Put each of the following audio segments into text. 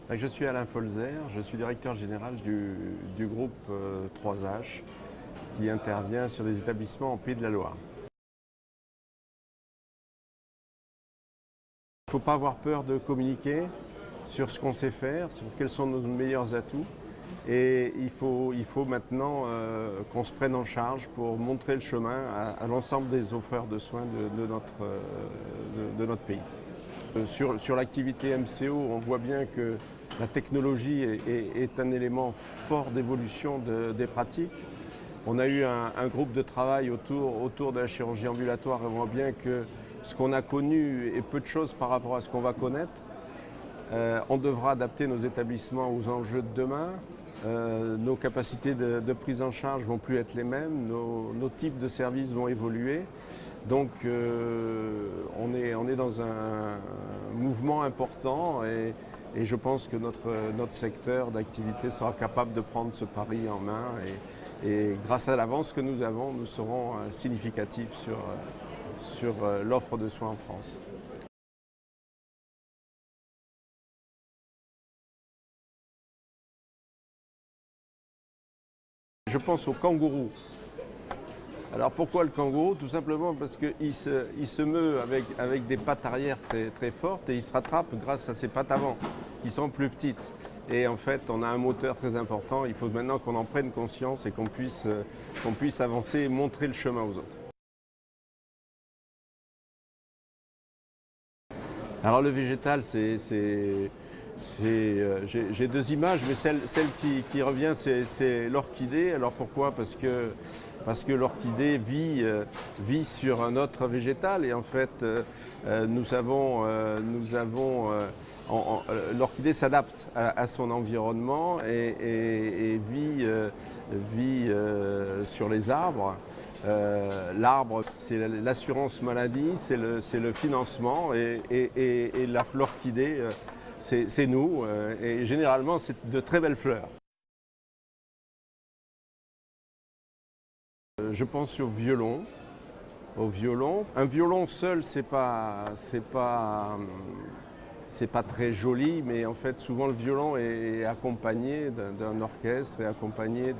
Je suis Alain Folzer, je suis directeur général du groupe 3H qui intervient sur des établissements en Pays de la Loire. Il ne faut pas avoir peur de communiquer sur ce qu'on sait faire, sur quels sont nos meilleurs atouts. Et il faut maintenant qu'on se prenne en charge pour montrer le chemin à l'ensemble des offreurs de soins de notre pays. Sur l'activité MCO, on voit bien que la technologie est un élément fort d'évolution des pratiques. On a eu un groupe de travail autour de la chirurgie ambulatoire et on voit bien que ce qu'on a connu est peu de choses par rapport à ce qu'on va connaître. On devra adapter nos établissements aux enjeux de demain. Nos capacités de prise en charge ne vont plus être les mêmes, nos types de services vont évoluer. Donc on est dans un mouvement important et je pense que notre secteur d'activité sera capable de prendre ce pari en main et grâce à l'avance que nous avons, nous serons significatifs sur l'offre de soins en France. Je pense au kangourou. Alors pourquoi le kangourou? Tout simplement parce qu'il se meut avec des pattes arrière très fortes et il se rattrape grâce à ses pattes avant qui sont plus petites. Et en fait, on a un moteur très important. Il faut maintenant qu'on en prenne conscience et qu'on puisse avancer et montrer le chemin aux autres. Alors le végétal, j'ai deux images, mais celle qui revient, c'est l'orchidée. Alors pourquoi? Parce que l'orchidée vit sur un autre végétal et en fait l'orchidée s'adapte à son environnement et vit sur les arbres. L'arbre, c'est l'assurance maladie, c'est le financement et l'orchidée, c'est nous et généralement c'est de très belles fleurs. Je pense au violon. Un violon seul, c'est pas très joli, mais en fait, souvent le violon est accompagné d'un orchestre et accompagné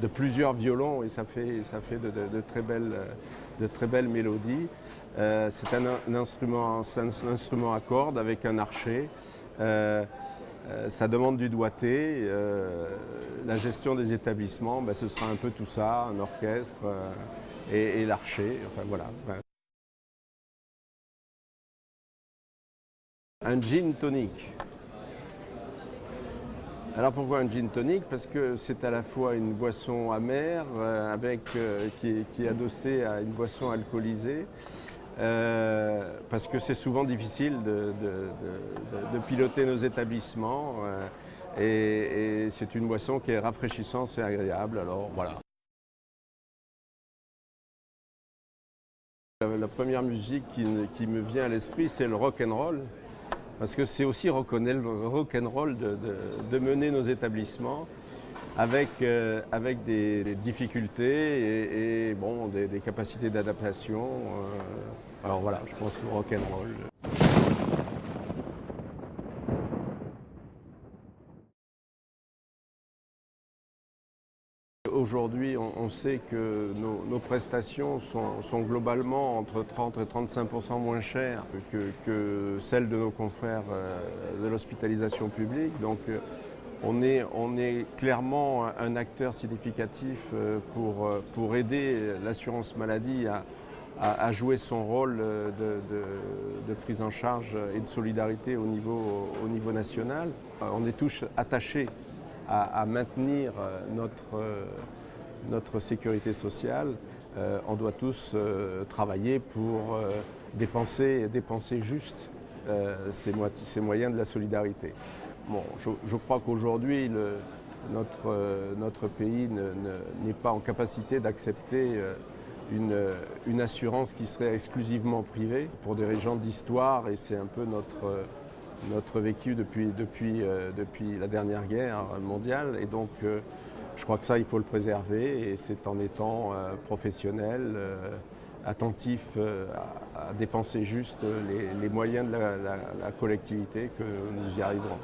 de plusieurs violons et ça fait de très belles mélodies. C'est un instrument à cordes avec un archet. Ça demande du doigté. La gestion des établissements, ce sera un peu tout ça, un orchestre et l'archet. Enfin voilà. Un gin tonic. Alors pourquoi un gin tonic? Parce que c'est à la fois une boisson amère qui est adossée à une boisson alcoolisée. Parce que c'est souvent difficile de piloter nos établissements et c'est une boisson qui est rafraîchissante et agréable. Alors voilà. La première musique qui me vient à l'esprit, c'est le rock and roll. Parce que c'est aussi rock'n'roll de mener nos établissements avec des difficultés et bon, des capacités d'adaptation. Alors voilà, je pense au rock'n'roll. Aujourd'hui, on sait que nos prestations sont globalement entre 30 et 35% moins chères que celles de nos confrères de l'hospitalisation publique. Donc on est clairement un acteur significatif pour aider l'assurance maladie à jouer son rôle de prise en charge et de solidarité au niveau national. On est tous attachés à maintenir notre sécurité sociale. On doit tous travailler pour dépenser juste ces moyens de la solidarité. Bon, je crois qu'aujourd'hui, notre pays n'est pas en capacité d'accepter une assurance qui serait exclusivement privée pour des raisons d'histoire et c'est un peu notre vécu depuis la dernière guerre mondiale. Et donc, je crois que ça, il faut le préserver et c'est en étant professionnel, attentif à dépenser juste les moyens de la collectivité que nous y arriverons.